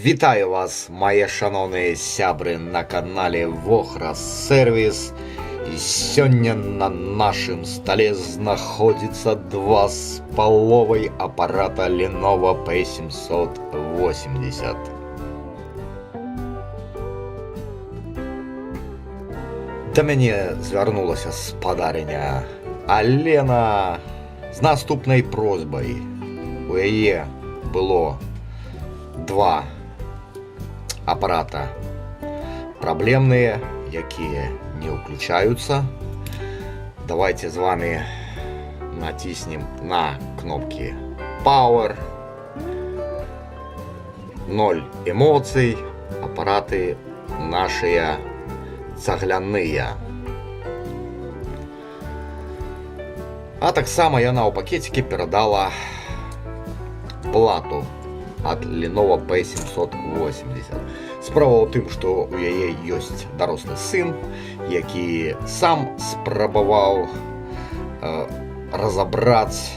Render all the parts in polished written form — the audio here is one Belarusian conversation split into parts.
Вітаю вас, мае шановныя сябры на канале Вохра Сервіс. І сёння на нашым столе знаходзіцца два з паловай апарата Lenovo P780. Да мяне звярнулася спадарыня Алена з наступнай просьбай. У яе было два апарата праблемныя, якія не ўключаюцца. Давайте з вами націснем на кнопкі Power. 0 эмоцый, апараты нашыя цагляныя. А таксама яна ў пакецікі перадала плату ад Lenovo P780. Справа ў тым, што у яе ёсць дарослы сын, які сам спрабаваў разабраць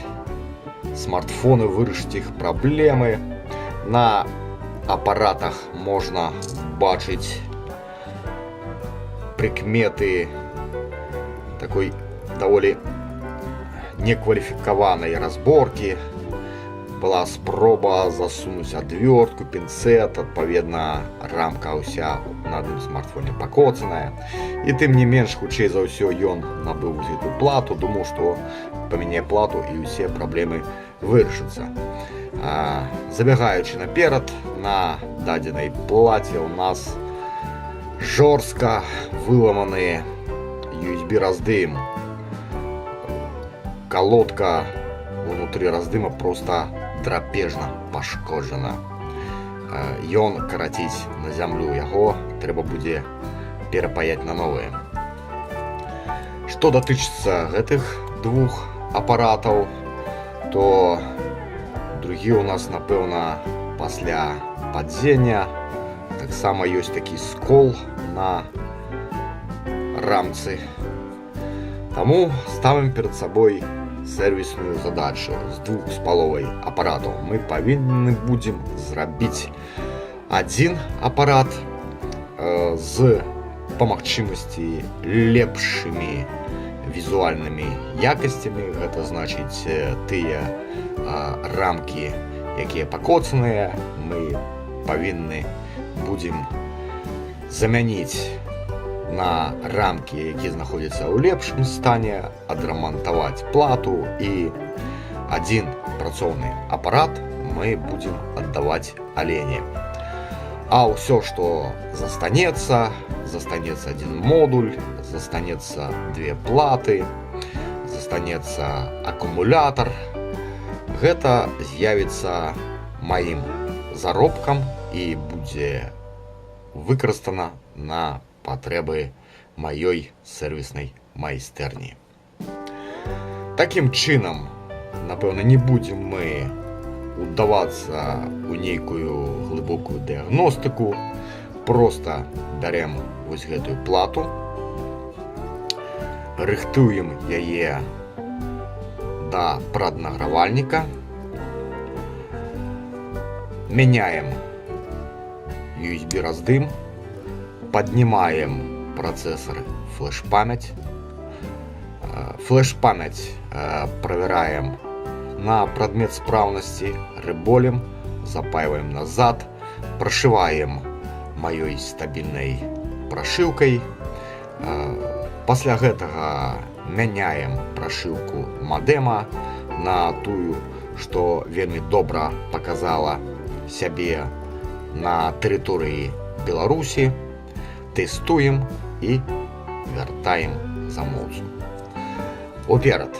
смартфоны, вырашыць іх праблемы. На апаратах можна бачыць прыкметы такой даволі некваліфікаванай разборкі. Была спроба засунуць адвёртку, пінцэт, адпаведна рамка ўся на адным смартфоне пакоцаная. І тым не менш, хутчэй за ўсё, ён набыў гэтую плату, думаў, што памяняе плату і ўсе праблемы вырашацца. Забягаючы наперад, на дадзенай плаце ў нас жорстка выламаны USB раздым. Колодка унутры раздыма проста драпежна пашкоджана. Ён караціць на зямлю, яго трэба будзе перапаяць на новыя. Што датычыцца гэтых двух апаратаў, то другі у нас, напэўна, пасля падзення. Таксама ёсць такі скол на рамцы. Таму ставім перад сабой сервісную задачу. З 2,5 апаратаў мы павінны будзем зрабіць адзін апарат з па магчымасці лепшымі візуальнымі якасцямі. Гэта значыць, тыя рамкі, якія пакоцаныя, мы павінны будзем замяніць на рамкі, якія знаходзяцца ў лепшым стане, адрамантаваць плату, і адзін працоўны апарат мы будзем аддаваць Алене. А ўсё, што застанецца адзін модуль, застанецца две платы, застанецца акумулятар. Гэта з'явіцца маім заробкам і будзе выкарыстана на патрэбы маёй сервіснай майстэрні. Такім чынам, напэўна, не будзем мы удавацца ў нейкую глыбокую дыягностыку. Проста бярем вось гэтую плату, рыхтуем яе да праднагравальніка, мяняем USB раздым, паднімаем працэсар флеш-памяць. Флеш-памяць правяраем на прадмет спраўнасці, рэболем, запайваем назад, прашываем маёй стабільнай прашыўкай. Пасля гэтага мяняем прашыўку мадэма на тую, што вельмі добра паказала сябе на тэрыторыі Беларусі. Тэстуем і вяртаем замоўцу. Уперад!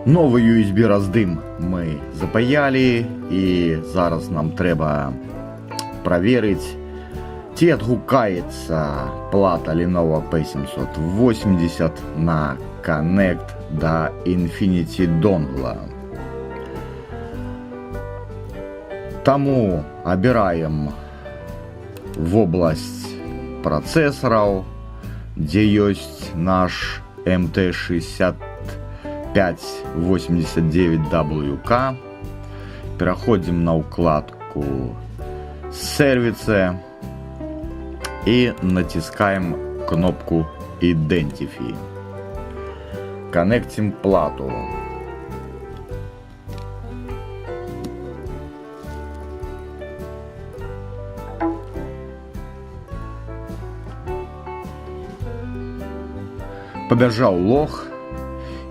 Новий USB раздым ми запаяли, і зараз нам треба проверить, ці відгукається плата Lenovo P780 на Connect до Infinity Dongle. Тому обираем в область процессоров, где есть наш MT6589WK. Переходим на вкладку сервисы и натискаем кнопку Identify. Коннектим плату. Побежал лог,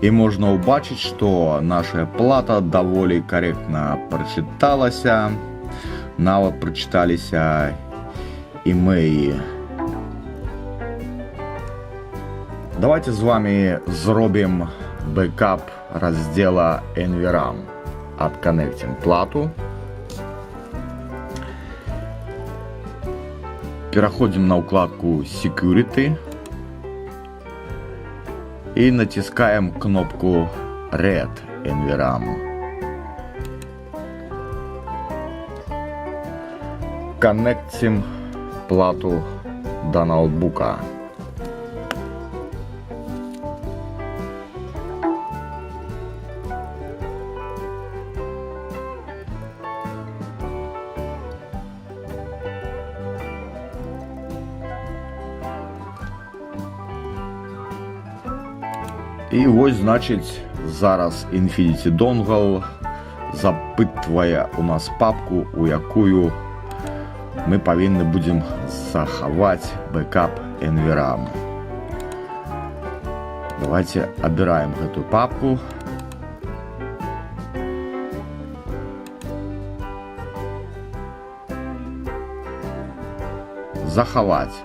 и можно убачить, что наша плата довольно корректно прочиталась. Нават прочиталися імеї. Давайте з вами зробимо бекап розділа NVRAM. Отконнектим плату. Переходим на вкладку Security. И натискаем кнопку Red NVRAM. Коннектим плату до ноутбука. І ось, значить, зараз Infinity Dongle запитває у нас папку, у якую ми повинні будемо заховати бекап NVRAM. Давайте обираем эту папку. Заховать.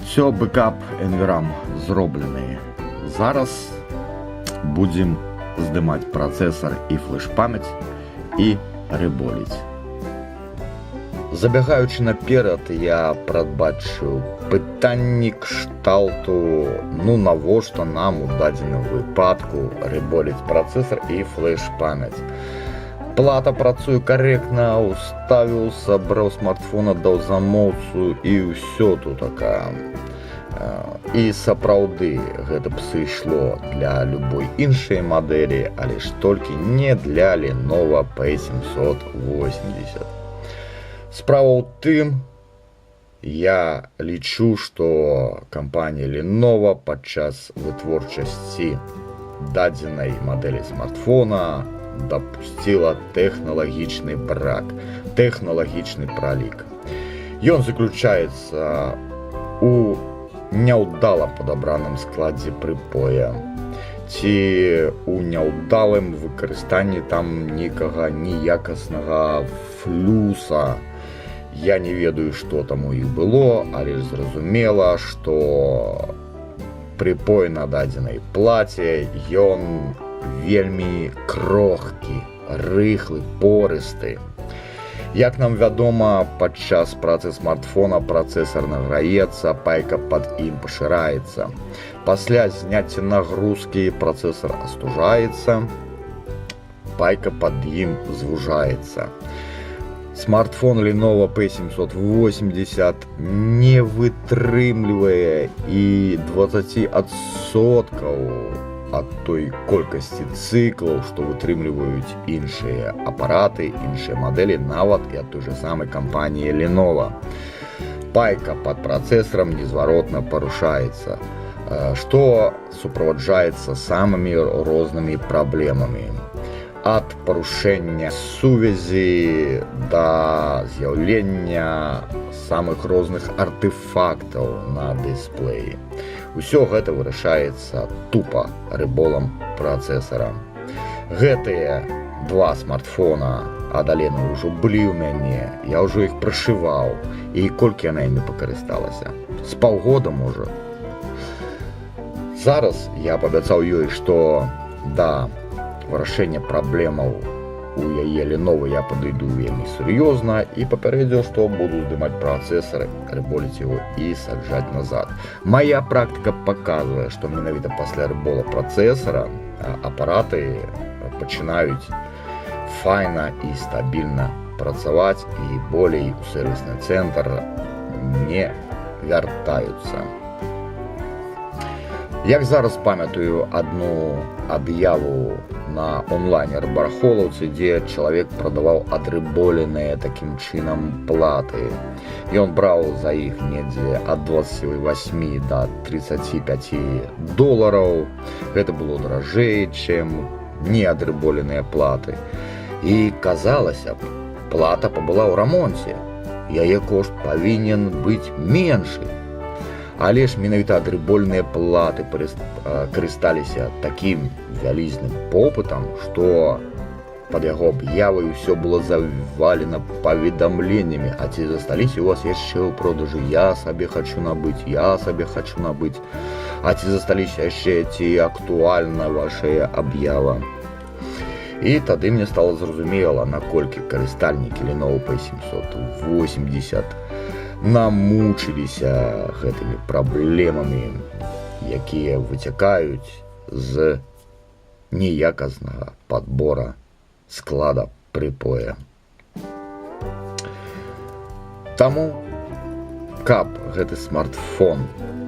Все, бекап NVRAM зроблений. Зараз будем здимати процесор і флеш-пам'ять і реболить. Забігаючи наперед, я прадбачу питанні кшталту, ну навошта нам у даденому випадку реболить процесор і флеш-пам'ять. Плата працуе корректно, уставил, собрал смартфона, дал замоўцу і ўсё тут такая. І сапраўды гэта б сышло для любой іншай мадэлі, але ж толькі не для Lenovo P780. Справа ў тым, я лічу, што кампанія Lenovo падчас вытворчасці дадзенай мадэлі смартфона допустила технологичный брак, технологичный пролик. Ён заключается у няўдала падабраным складзе прыпоя ці у няўдалым выкарыстанні там некага неякаснага флюса. Я не ведаю, што там у іх было, але ж зразумела, што прыпой на дадзенай плаце ён вельмі крохкі, рыхлы, порысты. Як нам вядома, падчас працы смартфона працэсар награецца, пайка пад ім пашыраецца. Пасля зняцця нагрузкі працэсар астужаецца, пайка пад ім звужаецца. Смартфон Lenovo P780 не вытрымлівае і 20% ад той колькасці цыклаў, што вытрымліваюць іншыя апараты, іншыя мадэлі, нават і ад той же самай кампаніі Lenovo. Пайка пад працэсарам незваротна парушаецца, што суправаджаецца самымі рознымі праблемамі. Ад парушэння сувязі да з'яўлення самых розных артефактаў на дысплеі. Усё гэта вырашаецца тупа рыболам працэсара. Гэтыя 2 смартфона адалена ўжо былі ў мяне, я ўжо іх прышываў, і колькі яна імі пакарысталася? З паўгода, можа. Зараз я паабяцаў ёй, што да вырашэння праблемаў у яе Lenovo я падыду вельмі сур'ёзна і папярэдзіў, што буду здымаць працэсар, рыболіць яго і саджаць назад. Мая практыка паказвае, што менавіта пасля рыбола працэсара апараты пачынаюць файна і стабільна працаваць і болей у сервісны цэнтр не вяртаюцца. Як зараз памятаю адну аб'яву на онлайнер-барахолаўцы, дзе чалавек прадаваў адрыболеныя такім чынам платы. Ён браў за іх недзе ад 28 до 35 долараў. Гэта было даражэй, чым неадрыболеныя платы. І казалася б, плата пабыла ў рамонце. Яе кошт павінен быць меншы. Але ж менавіта адрыбольныя платы карысталіся такім вялізным попытам, што пад яго аб'явай усё было завалена паведамленнямі: а ці засталіся у вас яшчэ ў продажы, я сабе хачу набыць, я сабе хачу набыць, а ці засталіся яшчэ, ці актуальна вашая аб'ява. І тады мне стала зразумела, наколькі карыстальнікі Lenovo P780 намучыліся гэтымі праблемамі, якія выцякаюць з неяказнага падбора склада прыпоя. Таму, каб гэты смартфон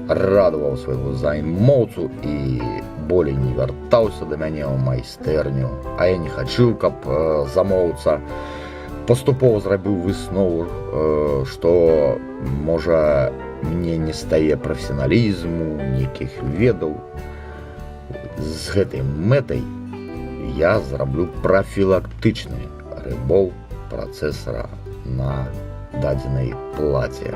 радаваў свайго займоўцу і болей не вяртаўся да мяне ў майстэрню, а я не хачу, каб замоўца паступова зрабіў выснову, што, можа, мне не стае прафесіяналізму, нейкіх ведаў. З гэтай мэтай я зраблю прафілактычны рыбол працэсара на дадзенай плаце.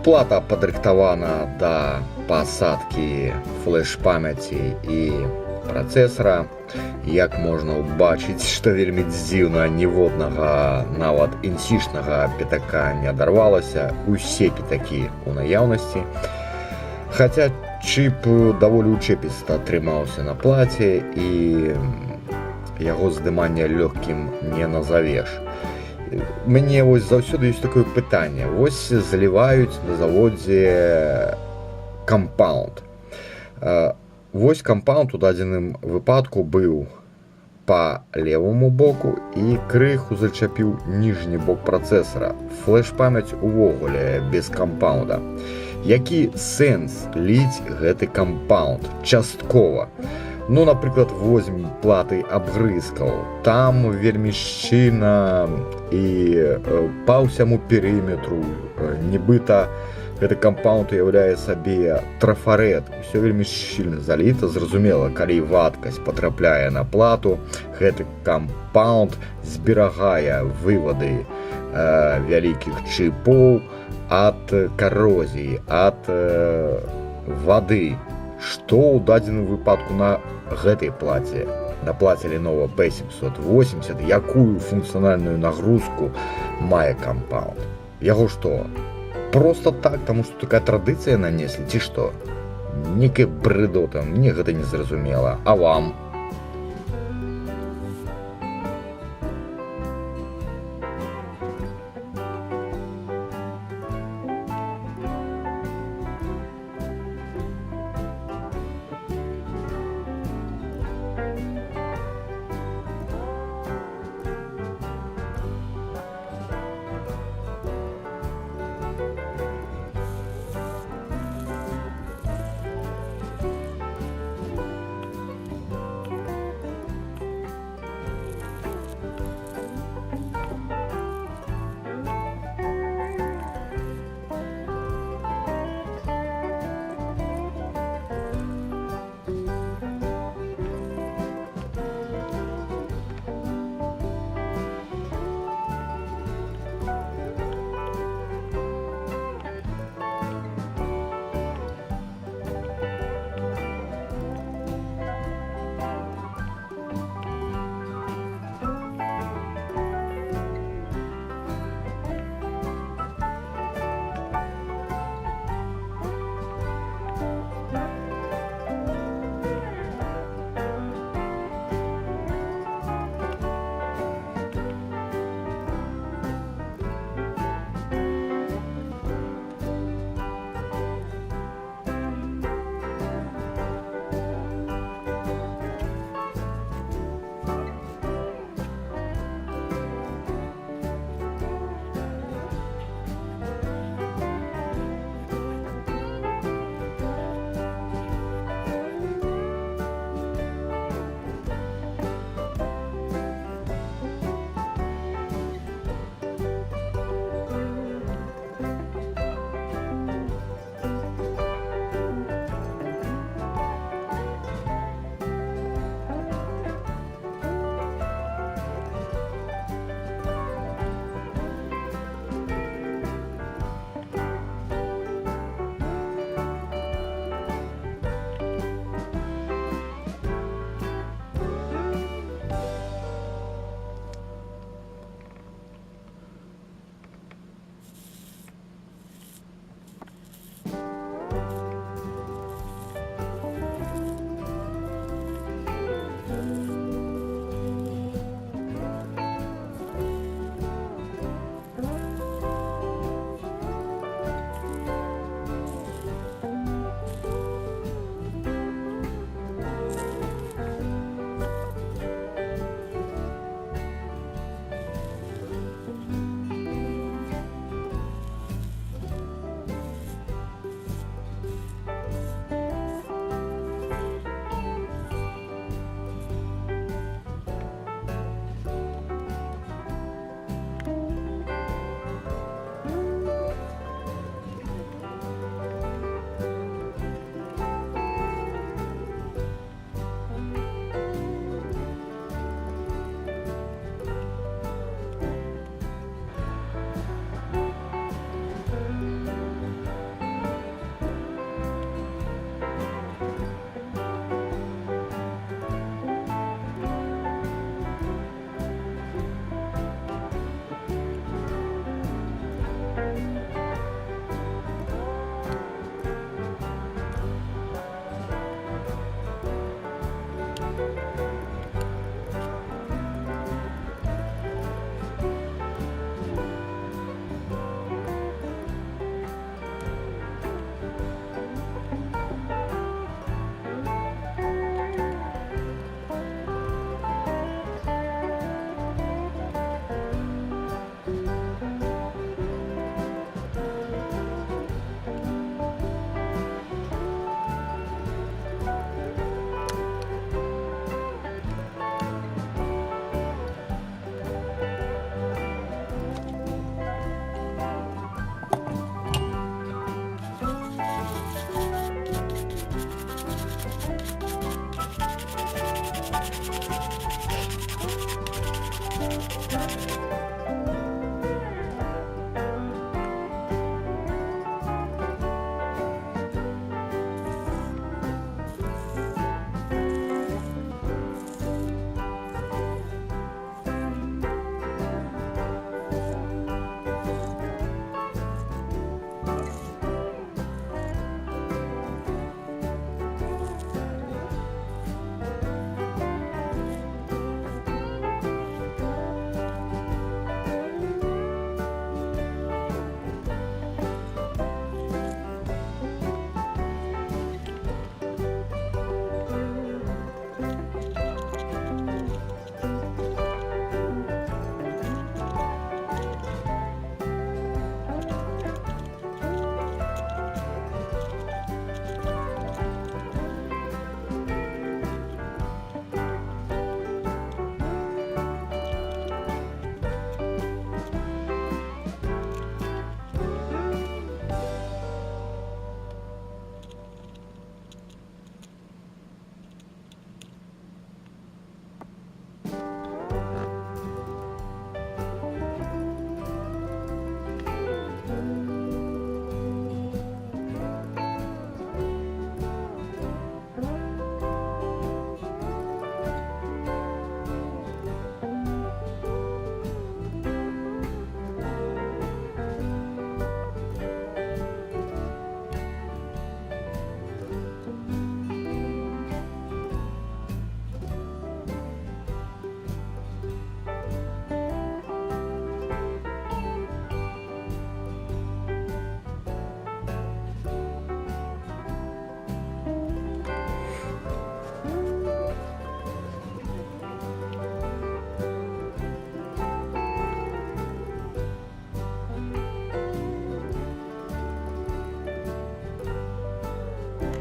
Плата падрыхтавана да пасадкі флеш-памяці і працэсара. Як можна ўбачыць, што вельмі дзіўна, ніводнага нават інсішнага пятака не адарвалася, усе пятакі ў наяўнасці. Хаця чып даволі учэпіста трымаўся на плаце і яго здымання лёгкім не назавеш. Мне вось заўсёды ёсць такое пытанне. Вось заліваюць на заводзе кампаунд. Вось кампаунд у дадзеным выпадку быў па леваму боку і крыху зачапіў ніжні бок працэсара. Флеш-памяць увогуле без кампаунда. Які сэнс ліць гэты кампаунд часткова? Ну, напрыклад, возьмем платы абгрызкаў. Там вельмі шчыльна і па ўсяму перыметру, нібыта гэты кампаунд уяўляе сабе трафарэт. Усё вельмі шчыльна заліта. Зразумела, калі вадкасць патрапляе на плату, гэты кампаунд зберагае вывады вялікіх чыпоў ад карозіі, ад вады. Што ў дадзеным выпадку на гэтай плаце? На плаце Lenovo P780 якую функцыянальную нагрузку мае кампаунд? Яго што? Просто так, таму што такая традыцыя нанеслі, ці што? Некая брыдота, мне гэта не зразумела. А вам?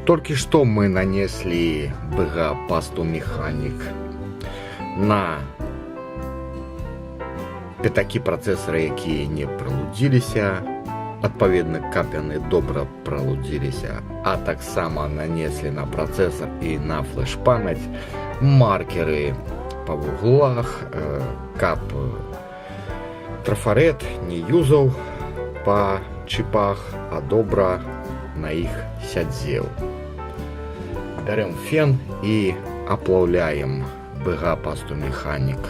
Только что мы нанесли БГ пасту механик на пятакі працэсара, якія не пралудзіліся, адпаведна каб яны добра пралудзіліся, а таксама нанеслі на працэсар і на флеш-памяць маркеры па вуглах, каб трафарэт не юзаў па чіпах, а добра на іх сядзеў. Бярем фен і аплаўляем БГ пасту механік.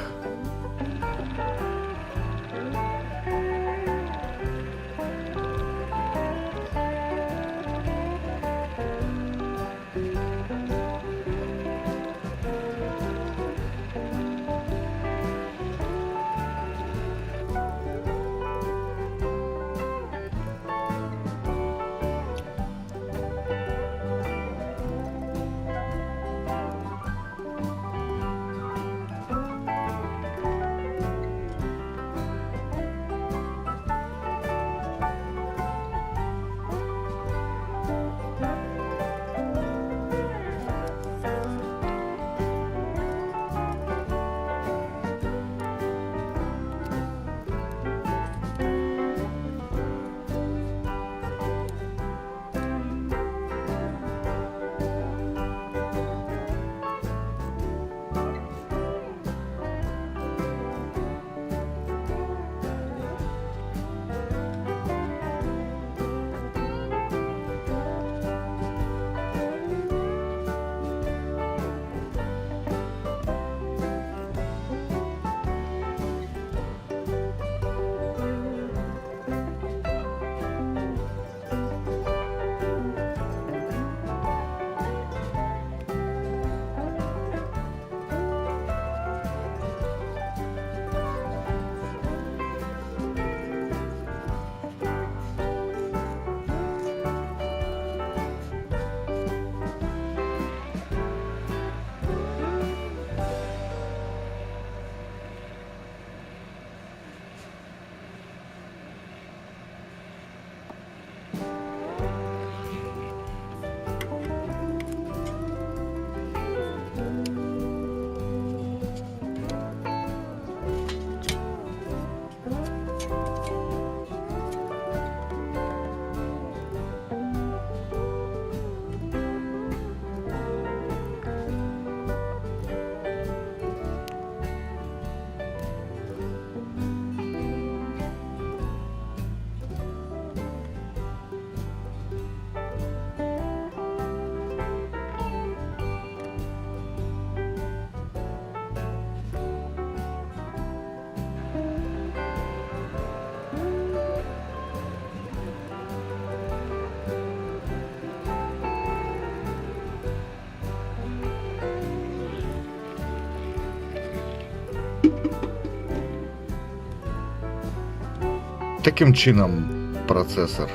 Таким чынам працэсар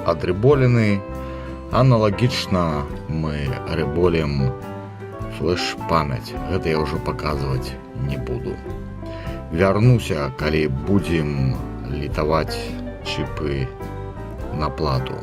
адрыболены. Аналагічна мы рыболім флеш-памяць. Гэта я ўжо паказваць не буду. Вярнуся, калі будзем літаваць чіпы на плату.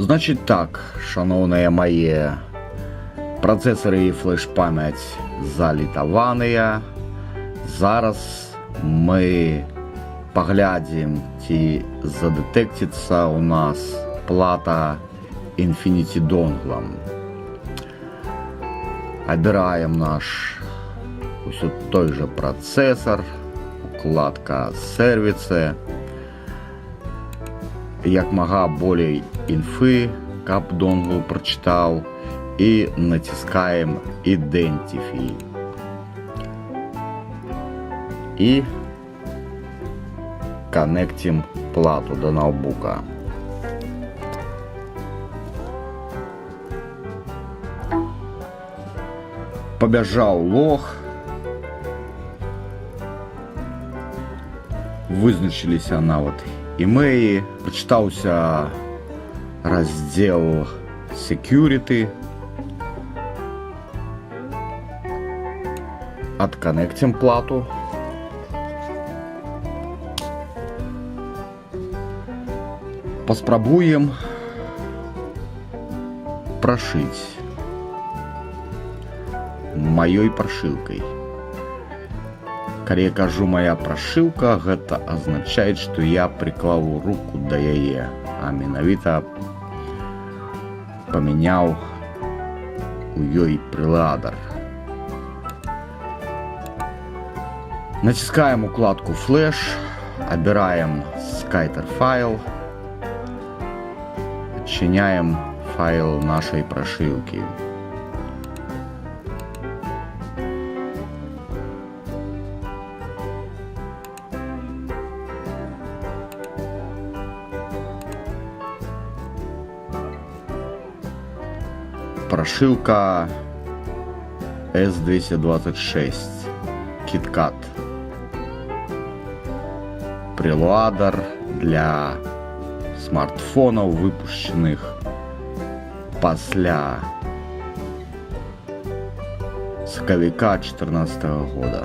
Значить так, шановныя мае, працэсары і флеш-памяць залітаваныя. Зараз мы паглядзім, ці задэтэкціцца ў нас плата Infinity Dongle. Абіраем наш усё той жа працэсар, укладка сервісы. Як мага болей інфы, каб донгл прачытаў, і націскаем Identify. І канектім плату да ноутбука. Пабяжаў лог. Вызначыліся нават імеі, пачытаўся раздзел Security. Адканекцім плату. Паспрабуем прашыць маёй прашылкай. Калі я кажу «моя прошивка», гэта азначае, што я прыклаў руку да яе, а менавіта памяняў у ёй прыладар. Націскаем укладку «Флэш», абіраем «Skyter файл», адчыняем файл нашай прошивкі. Прошивка S226. KitKat. Preloader для смартфонов, выпущенных пасля сакавіка 2014 года.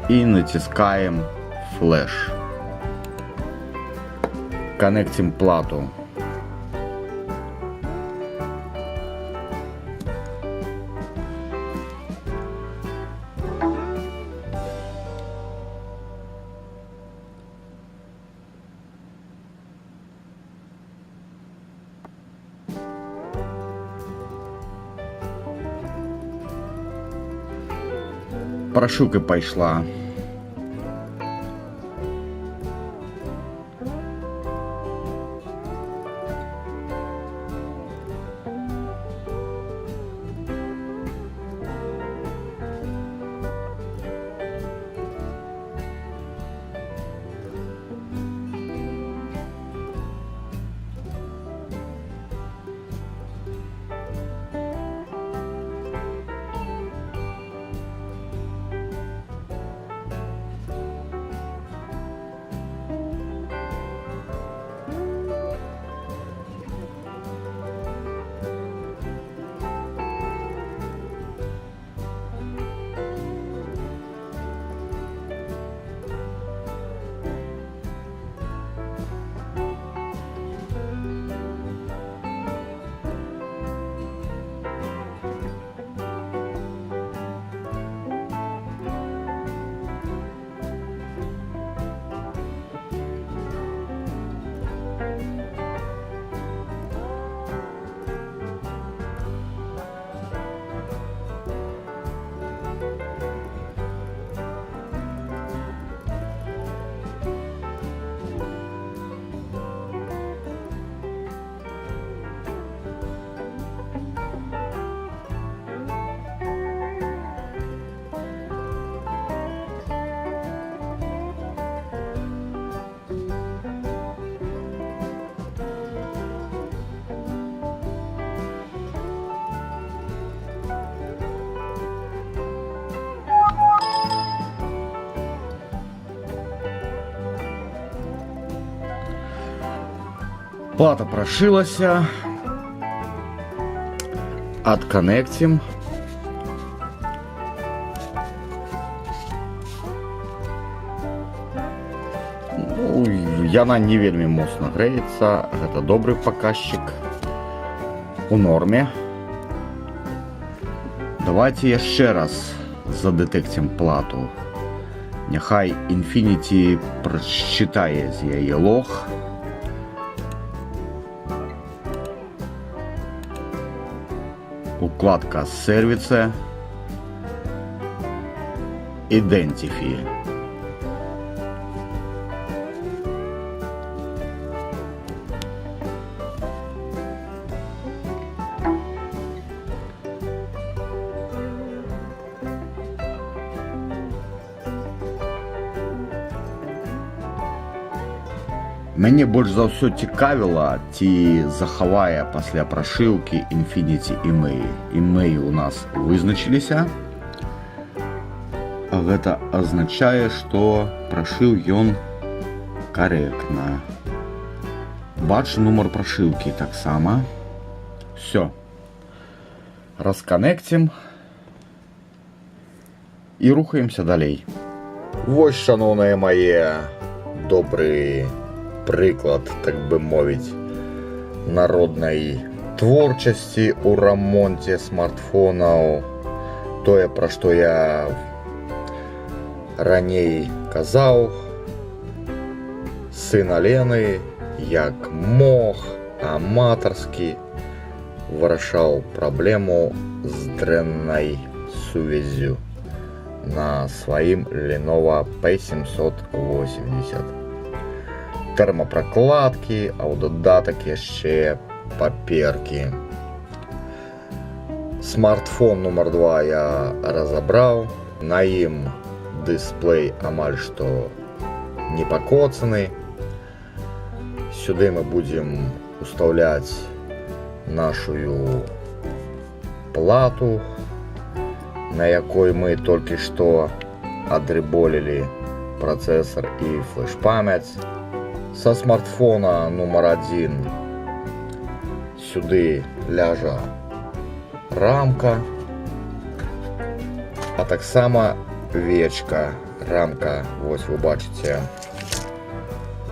И натискаем флеш. Коннектим плату. Прошивка пошла. Плата прошилася. Отконнектим. Ну, яна не вельмі моцна грэецца. Гэта добры паказчик. У норме. Давайте яшчэ раз задэтэкцім плату. Няхай Infinity прачытае з яе лог. Укладка сервиса. Identify. Мяне больш за ўсё цікавіла, ці захавае пасля прашыўкі Infinity email. Email у нас вызначыліся. А гэта азначае, што прашыў ён карэктна. Бачу нумар прашыўкі таксама. Всё. Расканнектим і рухаемся далей. Вось, шановныя мае, добры прыклад, так бы мовіць, народнай творчасці ў рамонце смартфонаў. Тое, пра што я раней казаў, сын Алены, як мог, аматарскі вырашаў праблему з дрэннай сувяззю на сваім Lenovo P780. Тэрмапракладкі, а ў дадатак яшчэ паперкі. Смартфон нумар 2 я разабраў. На ім дысплей амаль што не пакоцаны. Сюды мы будзем уставлять нашу плату, на якой мы только что отдреболили процессор и флеш-память. Со смартфона номер 1 сюди ляжа рамка, а так само вечка. Рамка, ось ви бачите,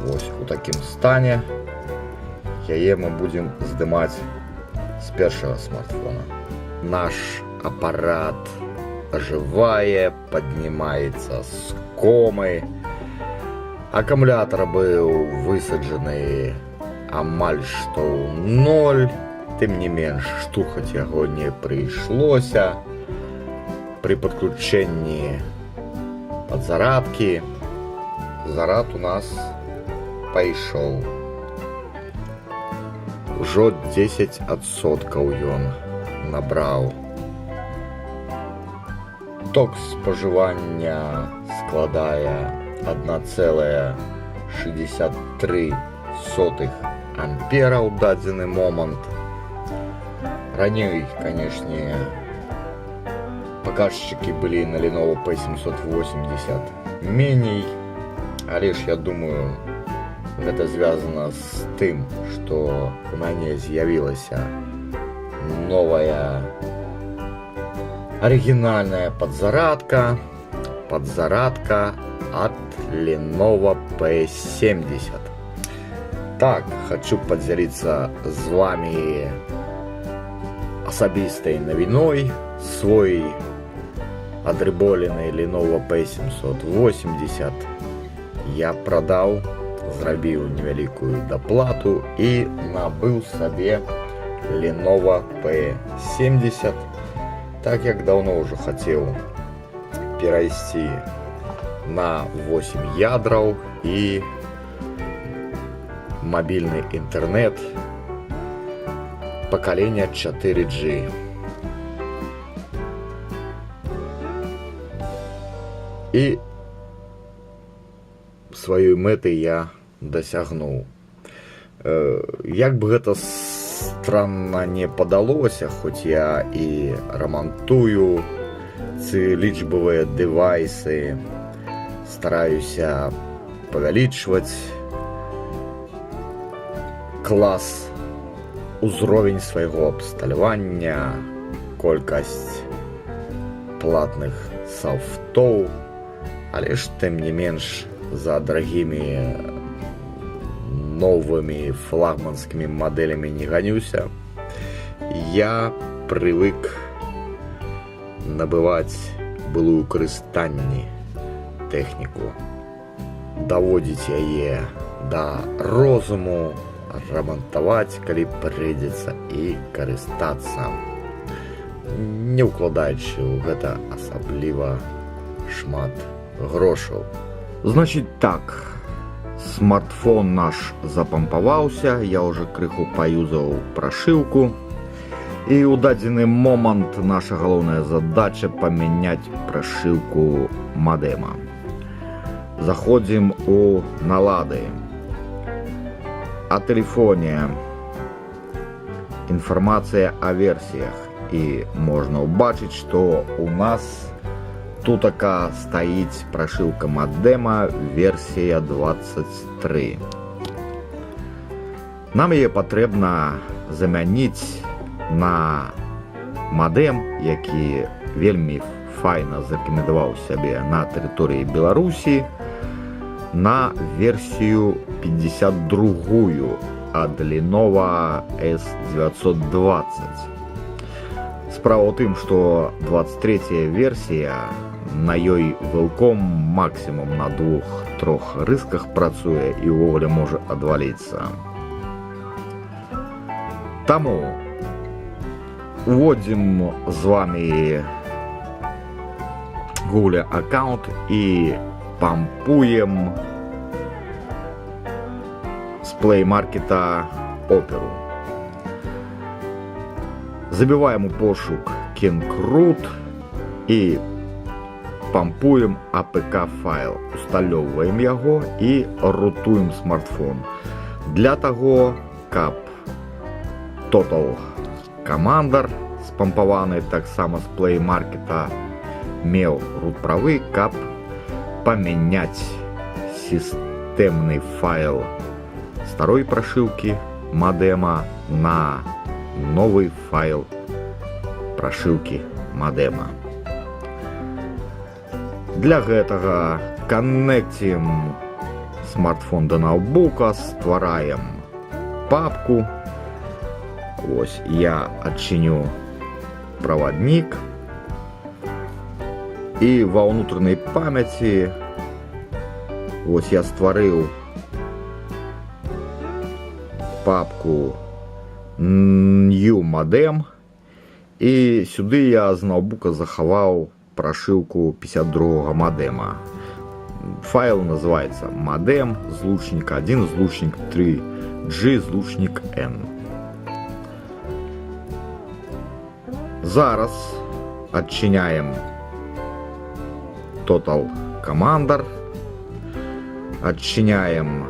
ось у таким стані. Яе мы будем здымать с першого смартфона. Наш аппарат оживает, поднимается с комы. Аккумулятор был высаджены амаль что у 0. Тым не менш, штурхать яго не прыйшлося. При подключении подзарадки зарад у нас пайшоў. Ужо 10% ён набраў. Ток спажывання складае 1,63 ампера ў дадзены момант. Раней, канешне, показчики были на Lenovo P780 меней, але ж я думаю, гэта звязано з тым, што у мяне з'явілася новая оригинальная подзарадка от Lenovo P70. Так, хочу поделиться с вами особистой новиной. Свой отдреболенный Lenovo P780 я продал, зрабіў невялікую доплату и набыў себе Lenovo P70, так як давно уже хотел перейти на 8 ядраў и мобильный интернет поколения 4G. И сваёй мэты я дасягнуў. Як бы гэта странно не падалося, хоць я і рамантую ці лічбавыя дэвайсы, стараюся павялічваць клас, узровень свайго абсталявання, колькасць платных софтоў, але ж тым не менш за дорогими новыми флагманскими моделями не гонюся. Я привык набывать былую карыстанні тэхніку, даводзіць яе да розуму, рамантаваць, калі прыйдзецца, і карыстацца, не укладаючы ў гэта асабліва шмат грошаў. Значит так, смартфон наш запампаваўся, я уже крыху паюзаў прошивку, и у дадзены момант наша галоўная задача памяняць прошивку модема. Заходим у налады. О телефоне информация о версиях, и можно убачить, что у нас тут така стоїть прошивка модема версія 23. Нам її потрібно замінити на модем, який вельми файно зарекомендував себе на території Білорусі, на версію 52 від Lenovo S920. Справа ў тым, што 23 версія на ёй вылком максимум на 2-3 рысках працуе і ўвогуле можа адваліцца. Таму уводзім з вами Google аккаунт і пампуем з Play Market оперу. Забиваем у пошук Kenkrut и пампуем APK файл, усталёўваем яго и рутуем смартфон. Для того, каб Total Commander, спампаваны таксама з Play Market, меў root правы, каб памяняць сістэмны файл старой прошивки модема на новый файл прошивки модема. Для гэтага коннектим смартфон до ноутбука, ствараем папку. Ось я адчыню праваднік, і ва ўнутранай памяці ось я стварыў папку New Modem, і сюды я з ноутбука захаваў прошивку 52 модема. Файл называется модем злучник 1, злучник 3G, злучник N. Зараз адчиняем Total Commander, отчиняем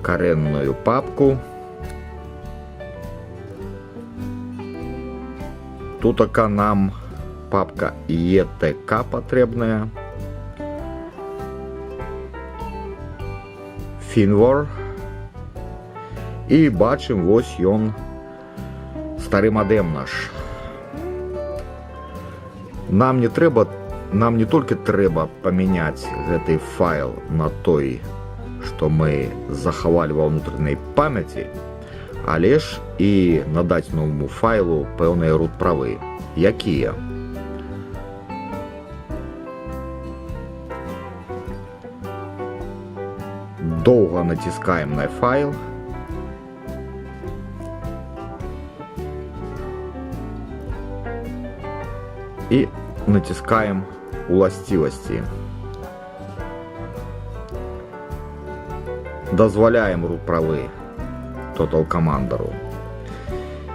коренную папку. Тут нам папка ETK потребная. Finwar. І бачим, ось ён, стары модем наш. Нам не толькі трэба памяняць гэты файл на той, што мы захавалі ва ўнутранай памяці, але ж і надаць новаму файлу пэўныя root правы. Якія? Доўга націскаем на файл. І націскаем уласцівасці. Дазваляем root правы Total Commanderу.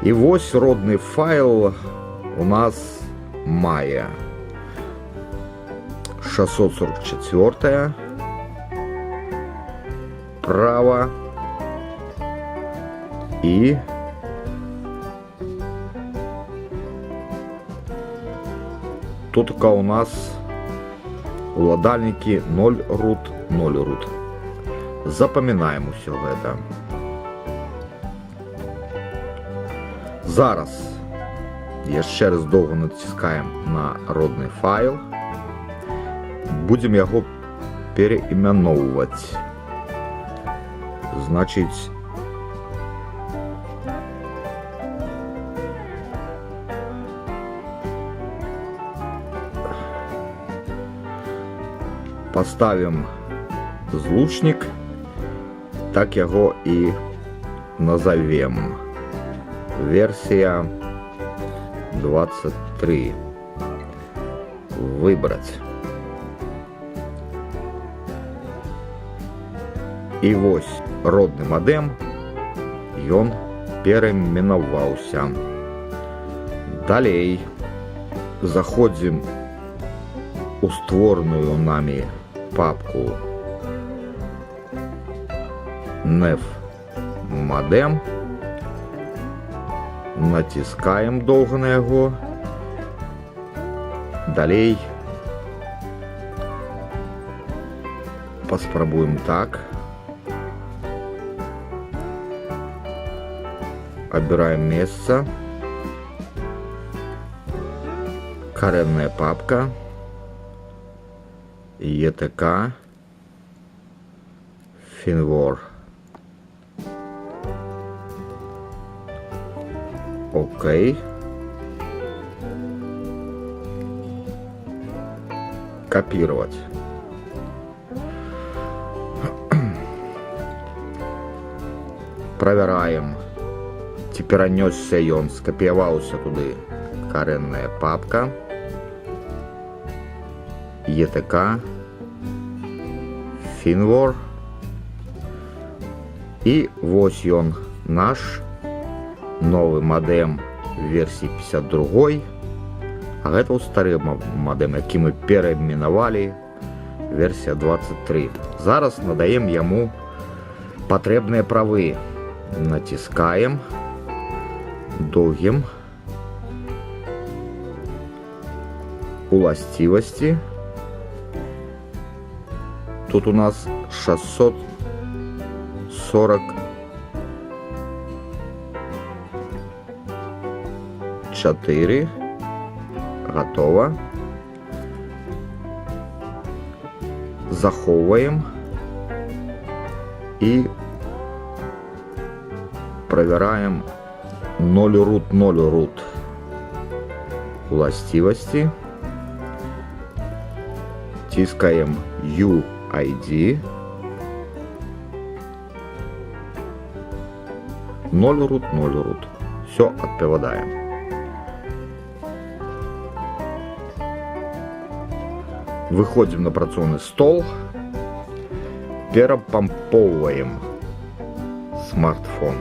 І вось родны файл у нас мае 644 право і тут у нас уладальнікі 0 root, 0 root. Запамінаем усё гэта. Зараз яшчэ раз доўга націскаем на родны файл. Будзем яго пераіменоўваць. Значыць, поставим злучник, так яго і назовем. Версія 23. Выбрать. І вось родны модем, ён перайменаваўся. Далей заходзім у створаную нами папку NEF Modem, націскаем доўга на яго. Далей паспрабуем так. Отбираем место. Коренная папка. ETK. Finwar. Окей. Копировать. Проверяем. Ці перанёсся ён, скапіяваўся туды карэнная папка, ETK, Finwar. І вось ён, наш новы модем версіі 52. А гэта ў стары модем, які мы перайменавалі, версія 23. Зараз надаем яму патрэбныя правы. Націскаем Довгим. Уластивости. Тут у нас 644. Готово. Заховываем и проверяем 0 root. Властивости. Тискаем UID. 0 root. Все отправляем. Выходим на операционный стол, перепомповываем смартфон.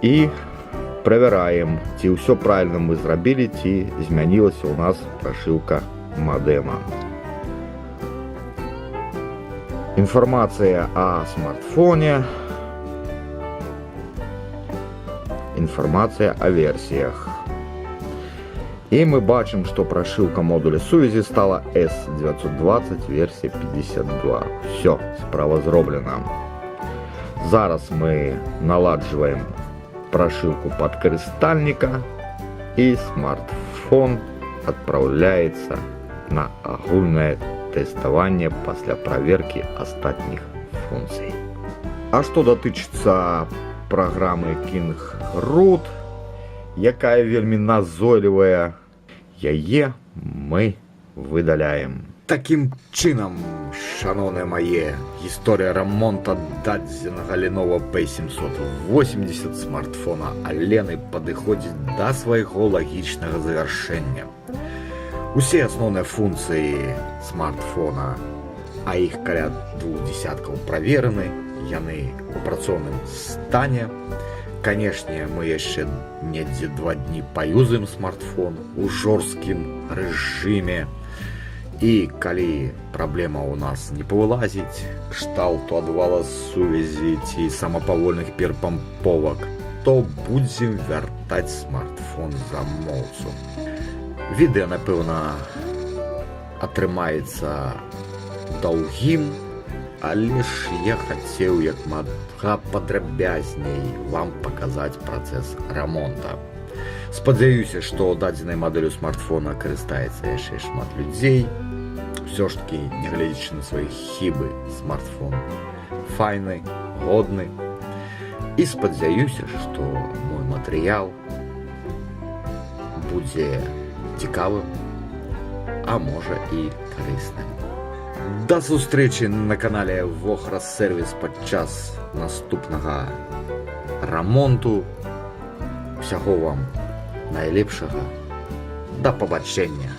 І проверяем, ці все правильно мы зробили, ці змянилася у нас прошивка модема. Информация о смартфоне, информация о версиях. И мы бачим, что прошивка модуля сувязі стала S920 версия 52. Все, справа зроблена. Зараз мы наладживаем прошивку подкристальника, и смартфон отправляется на огульное тестование после проверки остальных функций. А что дотычится программы KingRoot, якая вельми назойливая, яе мы видаляем. Таким чином, шановне моє, історія ремонту дадзеного Lenovo P780 смартфона Алени підходить до свого логічного завершення. Усі основні функції смартфона, а їх каля 20 проверені, яны в операційному стані. Конечно, мы ще недзе 2 дні поюзаем смартфон у жорсткім режиме. І калі праблема у нас не повылазіць, кшталту адвала сувязі ці самапавольных перапамповак, то будзем вяртаць смартфон замоўцу. Відэа, напэўна, атрымаецца даўгім, але ж я хацеў як мага падрабязней вам паказаць працэс рамонта. Спадзяюся, што дадзенай мадэлю смартфона карыстаецца яшчэ шмат людзей. Все ж таки, нягледзячы на свои хібы, смартфон файны, годны. І спадзяюся, што мой матэрыял будзе цікавым, а можа і карысным. До сустрэчы на канале Вохрас Сервіс падчас наступнага рамонту. Усяго вам найлепшага. Да пабачэння.